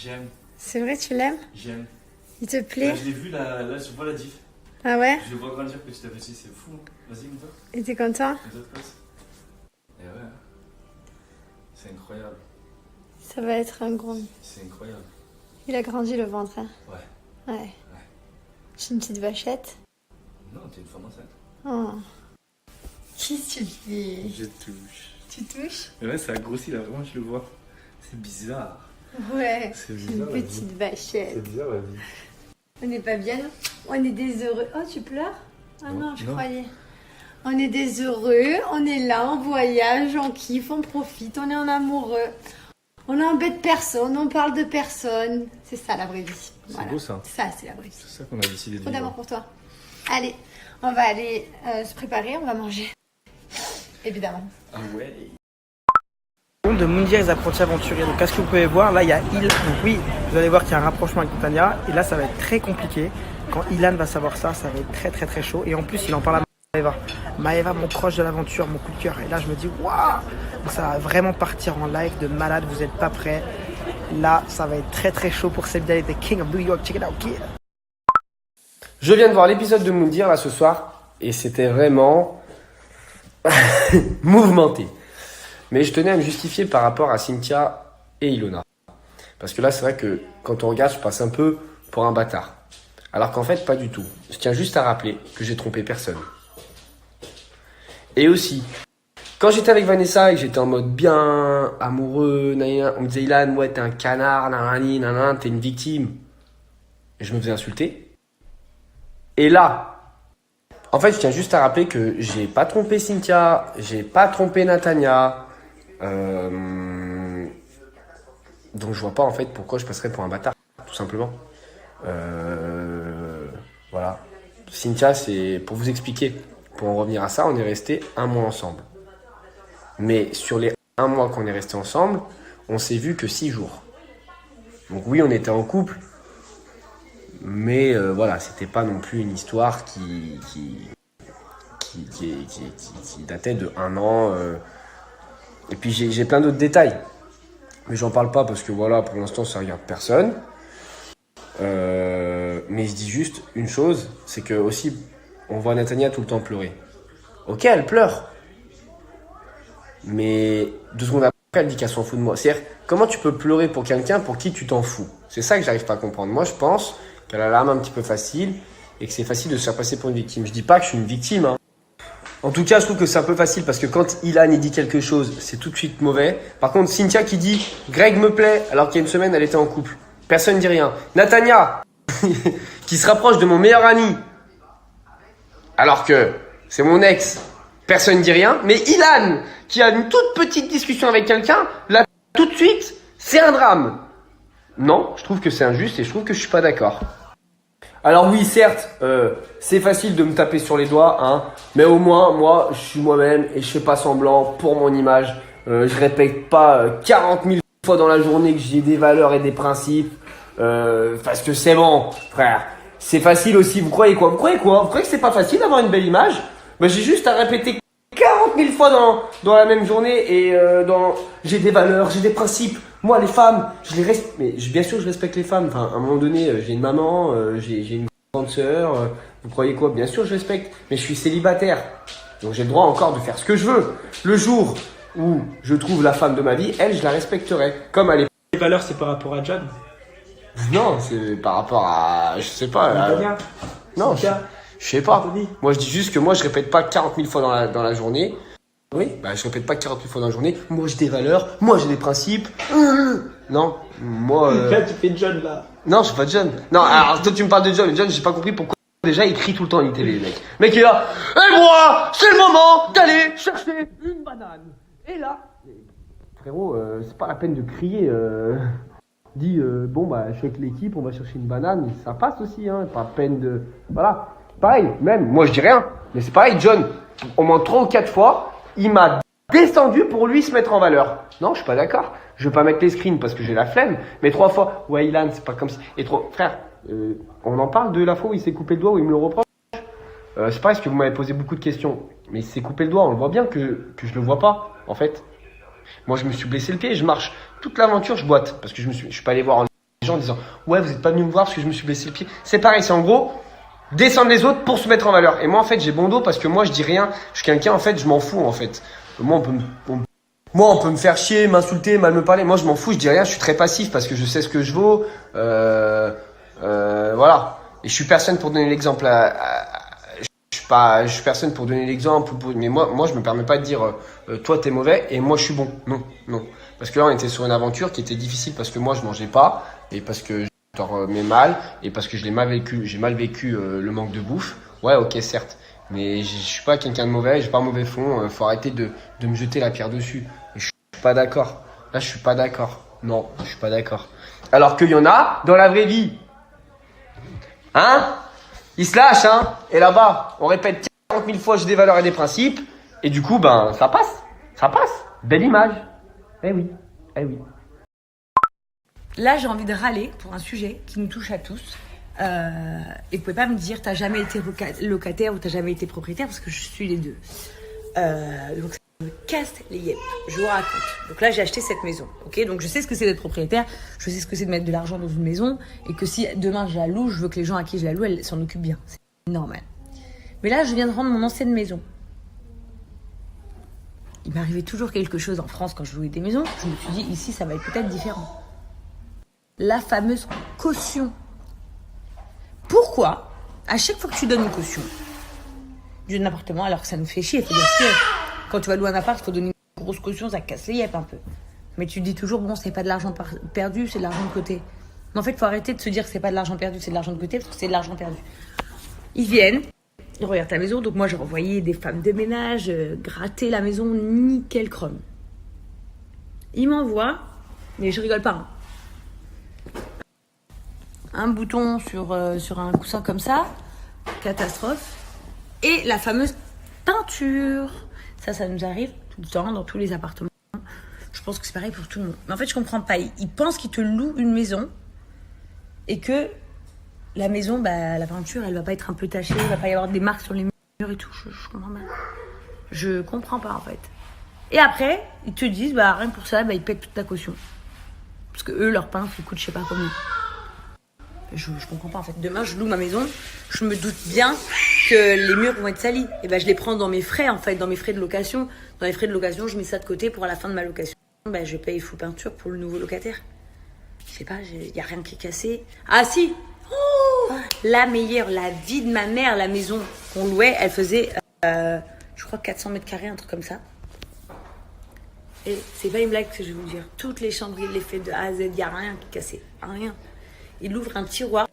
J'aime, C'est vrai, tu l'aimes? j'aime. Il te Là, plaît? je l'ai vu, là, je vois la diff. Ah ouais? Je le vois grandir petit à petit, c'est fou. Vas-y, montre. Et t'es content? Les autres places. Et ouais, c'est incroyable. Ça va être un gros. C'est incroyable. Il a grandi le ventre, hein? Ouais. Ouais. J'ai une petite vachette. Non, t'es une femme enceinte. Oh. Qu'est-ce que tu fais? Je touche. Tu touches? Mais ouais, ça a grossi là, vraiment, je le vois. C'est bizarre. Ouais. C'est Une bizarre. petite vachette. C'est bizarre la vie. On n'est pas bien? On est des heureux. Oh, tu pleures? Ah non, je croyais. On est des heureux, on est là, on voyage, on kiffe, on profite, on est en amoureux. On n'embête personne, on parle de personne. C'est ça la vraie vie. C'est beau ça. Ça, c'est la vraie vie. C'est ça qu'on a décidé de Trop vivre. d'amour pour toi. Allez, on va aller se préparer, on va manger. Évidemment. Ah ouais. De Moundir les apprentis aventuriers. Donc, à ce que vous pouvez voir, là il y a Il. Donc, oui, vous allez voir qu'il y a un rapprochement avec Tania. Et là, ça va être très compliqué. Quand Ilan va savoir ça, ça va être très très très chaud. Et en plus, il en parle à Maëva. Maëva, mon proche de l'aventure, mon coup de cœur. Et là, je me dis, waouh, ça va vraiment partir en live de malade. Vous n'êtes pas prêts. Là, ça va être très très chaud pour cette vidéo de King of New York. Check it out, kid. Je viens de voir l'épisode de Moundir là ce soir et c'était vraiment mouvementé. Mais je tenais à me justifier par rapport à Cynthia et Ilona. Parce que là, c'est vrai que quand on regarde, je passe un peu pour un bâtard. Alors qu'en fait, pas du tout. Je tiens juste à rappeler que j'ai trompé personne. Et aussi, quand j'étais avec Vanessa et que j'étais en mode bien amoureux, on me disait Ilan, ouais, t'es un canard, nanani, nanana, t'es une victime. Et je me faisais insulter. Et là, en fait, je tiens juste à rappeler que j'ai pas trompé Cynthia, j'ai pas trompé Natania. Donc je vois pas en fait pourquoi je passerais pour un bâtard, tout simplement. Voilà. Cynthia, c'est pour vous expliquer, pour en revenir à ça, on est resté un mois ensemble. Mais sur les un mois qu'on est resté ensemble, on s'est vu que 6 jours. Donc oui, on était en couple. Mais voilà, c'était pas non plus une histoire qui datait de 1 an. Et puis j'ai plein d'autres détails. Mais j'en parle pas parce que voilà, pour l'instant, ça regarde personne. Mais je dis juste une chose, c'est que aussi, on voit Natania tout le temps pleurer. Ok, elle pleure. Mais 2 secondes après, elle dit qu'elle s'en fout de moi. C'est-à-dire, comment tu peux pleurer pour quelqu'un pour qui tu t'en fous? C'est ça que j'arrive pas à comprendre. Moi, je pense qu'elle a l'âme un petit peu facile et que c'est facile de se faire passer pour une victime. Je dis pas que je suis une victime, hein. En tout cas, je trouve que c'est un peu facile parce que quand Ilan il dit quelque chose, c'est tout de suite mauvais. Par contre, Cynthia qui dit « Greg me plaît » alors qu'il y a une semaine, elle était en couple. Personne ne dit rien. Natania qui se rapproche de mon meilleur ami alors que c'est mon ex. Personne ne dit rien. Mais Ilan qui a une toute petite discussion avec quelqu'un, là, tout de suite, c'est un drame. Non, je trouve que c'est injuste et je trouve que je suis pas d'accord. Alors oui, certes, c'est facile de me taper sur les doigts, hein, mais au moins, moi, je suis moi-même et je fais pas semblant pour mon image. Je répète pas 40 000 fois dans la journée que j'ai des valeurs et des principes, parce que c'est bon, frère. C'est facile aussi, vous croyez quoi? Vous croyez que c'est pas facile d'avoir une belle image? Ben, j'ai juste à répéter 40 000 fois dans la même journée et j'ai des valeurs, j'ai des principes. Moi, les femmes, je les respecte. Mais bien sûr, je respecte les femmes. Enfin, à un moment donné, j'ai une maman, j'ai une grande sœur. Vous croyez quoi? Bien sûr, je respecte. Mais je suis célibataire. Donc, j'ai le droit encore de faire ce que je veux. Le jour où je trouve la femme de ma vie, elle, je la respecterai. Comme à l'époque. Les valeurs, c'est par rapport à John. Non, c'est par rapport à. Je sais pas. Non, je sais pas. Moi, je dis juste que moi, je répète pas 40 000 fois dans la journée. Oui, bah je répète pas 40 000 fois dans la journée. Moi j'ai des valeurs, moi j'ai des principes. Non, moi. Là, tu fais John là. Non, je suis pas John. Non, alors toi tu me parles de John. John, j'ai pas compris pourquoi déjà il crie tout le temps à l'ITV, le mec. Le mec il est là. Et moi, c'est le moment d'aller chercher une banane. Et là. Frérot, c'est pas la peine de crier. Dis, bon bah je suis avec l'équipe, on va chercher une banane. Ça passe aussi, hein. Pas la peine de. Voilà. Pareil, même, moi je dis rien. Mais c'est pareil, John, au moins 3 ou 4 fois. Il m'a descendu pour lui se mettre en valeur. Non, je suis pas d'accord. Je vais pas mettre les screens parce que j'ai la flemme. Mais 3 fois, ouais, Ilan, c'est pas comme ça. Et trop, frère, on en parle de la fois où il s'est coupé le doigt, où il me le reproche. C'est pas parce que vous m'avez posé beaucoup de questions. Mais il s'est coupé le doigt, on le voit bien que je le vois pas, en fait. Moi, je me suis blessé le pied, je marche toute l'aventure, je boite. Parce que je suis pas allé voir en gens en disant ouais, vous n'êtes pas venu me voir parce que je me suis blessé le pied. C'est pareil, c'est en gros descendre les autres pour se mettre en valeur. Et moi, en fait, j'ai bon dos parce que moi, je dis rien. Je suis quelqu'un, en fait, je m'en fous, en fait. Moi, on peut me faire chier, m'insulter, mal me parler. Moi, je m'en fous, je dis rien. Je suis très passif parce que je sais ce que je vaux. Voilà. Et je suis personne pour donner l'exemple. Je suis personne pour donner l'exemple. Mais moi, je me permets pas de dire toi, t'es mauvais et moi, je suis bon. Non, non. Parce que là, on était sur une aventure qui était difficile parce que moi, je mangeais pas et parce que je dormais mal et parce que je l'ai mal vécu. J'ai mal vécu le manque de bouffe. Ouais, ok, certes. Mais je suis pas quelqu'un de mauvais, j'ai pas un mauvais fond. Faut arrêter de me jeter la pierre dessus. Et je suis pas d'accord. Là, je suis pas d'accord. Non, je suis pas d'accord. Alors qu'il y en a dans la vraie vie. Hein? Ils se lâchent, hein? Et là-bas, on répète 40 000 fois j'ai des valeurs et des principes. Et du coup, ben, ça passe. Ça passe. Belle image. Eh oui. Eh oui. Là, j'ai envie de râler pour un sujet qui nous touche à tous. Et vous pouvez pas me dire t'as jamais été locataire ou t'as jamais été propriétaire parce que je suis les deux. Donc ça me casse les yeux. Je vous raconte. Donc là, j'ai acheté cette maison. Ok, donc je sais ce que c'est d'être propriétaire. Je sais ce que c'est de mettre de l'argent dans une maison et que si demain je la loue, je veux que les gens à qui je la loue, elles s'en occupent bien. C'est normal. Mais là, je viens de rendre mon ancienne maison. Il m'arrivait toujours quelque chose en France quand je louais des maisons. Je me suis dit ici, ça va être peut-être différent. La fameuse caution. Pourquoi, à chaque fois que tu donnes une caution d'un appartement, alors que ça nous fait chier, il faut dire que quand tu vas louer un appart, il faut donner une grosse caution, ça casse les yeux un peu. Mais tu te dis toujours, bon, c'est pas de l'argent perdu, c'est de l'argent de côté. Mais en fait, il faut arrêter de se dire que c'est pas de l'argent perdu, c'est de l'argent de côté, parce que c'est de l'argent perdu. Ils viennent, ils regardent ta maison, donc moi j'ai envoyé des femmes de ménage, gratter la maison, nickel chrome. Ils m'envoient, mais je rigole pas, hein. Un bouton sur un coussin comme ça, catastrophe. Et la fameuse peinture. Ça nous arrive tout le temps dans tous les appartements. Je pense que c'est pareil pour tout le monde. Mais en fait, je comprends pas. Ils pensent qu'ils te louent une maison et que la maison, bah, la peinture, elle va pas être un peu tachée, il va pas y avoir des marques sur les murs et tout. Je comprends pas. Je comprends pas en fait. Et après, ils te disent, bah rien que pour ça, bah, ils pètent toute ta caution. Parce que eux, leur peintre, il coûte je sais pas combien. Je comprends pas en fait. Demain, je loue ma maison, je me doute bien que les murs vont être salis. Et ben, je les prends dans mes frais en fait, dans mes frais de location. Dans les frais de location, je mets ça de côté pour à la fin de ma location. Ben, je paye full peinture pour le nouveau locataire. Je sais pas, il y a rien qui est cassé. Ah si, la meilleure, la vie de ma mère, la maison qu'on louait, elle faisait, je crois 400 mètres carrés, un truc comme ça. Et c'est pas une blague que je vais vous dire. Toutes les chambres, il les fait de A à Z, il y a rien qui est cassé, rien. Il ouvre un tiroir.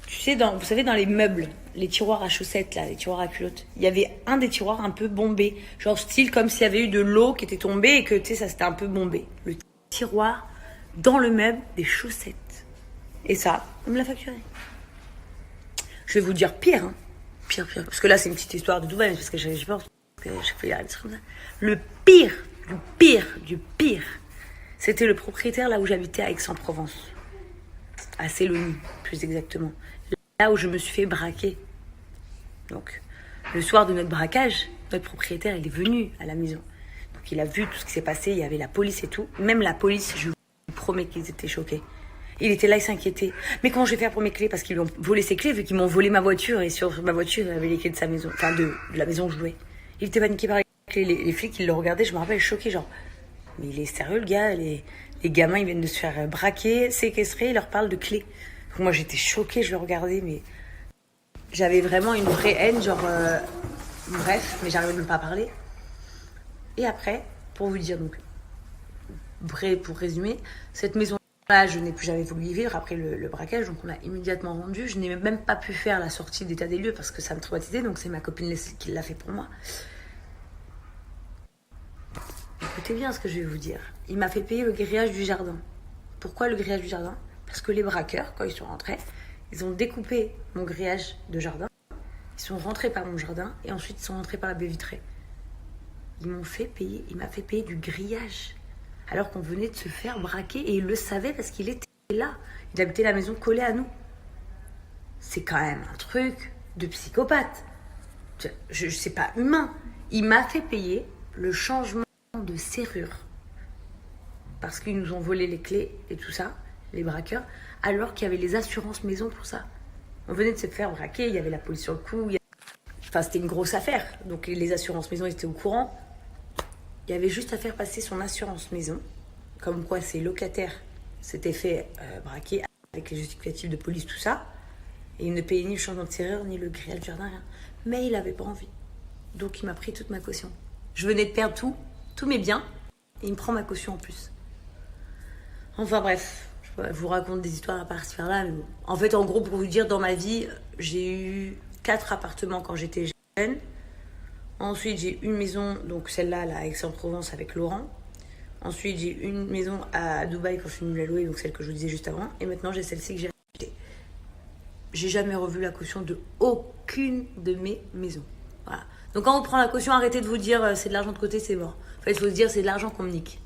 Tu sais, vous savez, dans les meubles, les tiroirs à chaussettes, là, les tiroirs à culottes, il y avait un des tiroirs un peu bombé. Genre style comme s'il y avait eu de l'eau qui était tombée et que, tu sais, ça s'était un peu bombé. Le tiroir, dans le meuble, des chaussettes. Et ça, on me l'a facturé. Je vais vous dire pire, hein. Pire. Parce que là, c'est une petite histoire de Dubaï, parce que j'ai peur que chaque fois, il arrive comme ça. Le pire, du pire, c'était le propriétaire là où j'habitais à Aix-en-Provence. À Célonie, plus exactement. Là où je me suis fait braquer. Donc, le soir de notre braquage, notre propriétaire, il est venu à la maison. Donc, il a vu tout ce qui s'est passé, il y avait la police et tout. Même la police, je vous promets qu'ils étaient choqués. Il était là, il s'inquiétait. Mais comment je vais faire pour mes clés? Parce qu'ils lui ont volé ses clés, vu qu'ils m'ont volé ma voiture. Et sur ma voiture, il y avait les clés de sa maison. Enfin, de la maison où je louais. Il était paniqué par les clés. Les flics, ils le regardaient, je me rappelle, choqué, genre. Mais il est sérieux, le gars, les gamins, ils viennent de se faire braquer, séquestrer, ils leur parlent de clés. Donc moi, j'étais choquée, je le regardais, mais j'avais vraiment une vraie haine, genre... bref, mais j'arrivais même pas à parler. Et après, pour vous dire, donc, pour résumer, cette maison-là, je n'ai plus jamais voulu y vivre après le braquage, donc on l'a immédiatement vendue. Je n'ai même pas pu faire la sortie d'état des lieux parce que ça me traumatisait, donc c'est ma copine Leslie qui l'a fait pour moi. Écoutez bien ce que je vais vous dire. Il m'a fait payer le grillage du jardin. Pourquoi le grillage du jardin? Parce que les braqueurs, quand ils sont rentrés, ils ont découpé mon grillage de jardin. Ils sont rentrés par mon jardin et ensuite ils sont rentrés par la baie vitrée. Il m'a fait payer du grillage. Alors qu'on venait de se faire braquer et il le savait parce qu'il était là. Il habitait la maison collée à nous. C'est quand même un truc de psychopathe. C'est pas humain. Il m'a fait payer le changement de serrure parce qu'ils nous ont volé les clés et tout ça, les braqueurs, alors qu'il y avait les assurances maison pour ça. On venait de se faire braquer, il y avait la police sur le coup. Enfin, c'était une grosse affaire. Donc, les assurances maison étaient au courant. Il y avait juste à faire passer son assurance maison. Comme quoi, ses locataires s'étaient fait braquer avec les justificatifs de police, tout ça. Et il ne payait ni le changement de serrure, ni le grillage du jardin, rien. Mais il n'avait pas envie. Donc, il m'a pris toute ma caution. Je venais de perdre tous mes biens. Et il me prend ma caution en plus. Enfin, bref. Je vous raconte des histoires à part faire là, mais bon. En fait, en gros, pour vous dire, dans ma vie, j'ai eu 4 appartements quand j'étais jeune. Ensuite, j'ai une maison, donc celle-là, là, à Aix-en-Provence avec Laurent. Ensuite, j'ai une maison à Dubaï quand je suis venue la louer, donc celle que je vous disais juste avant. Et maintenant, j'ai celle-ci que j'ai achetée. J'ai jamais revu la caution de aucune de mes maisons. Voilà. Donc quand on prend la caution, arrêtez de vous dire c'est de l'argent de côté, c'est mort. En fait, il faut se dire c'est de l'argent qu'on me nique.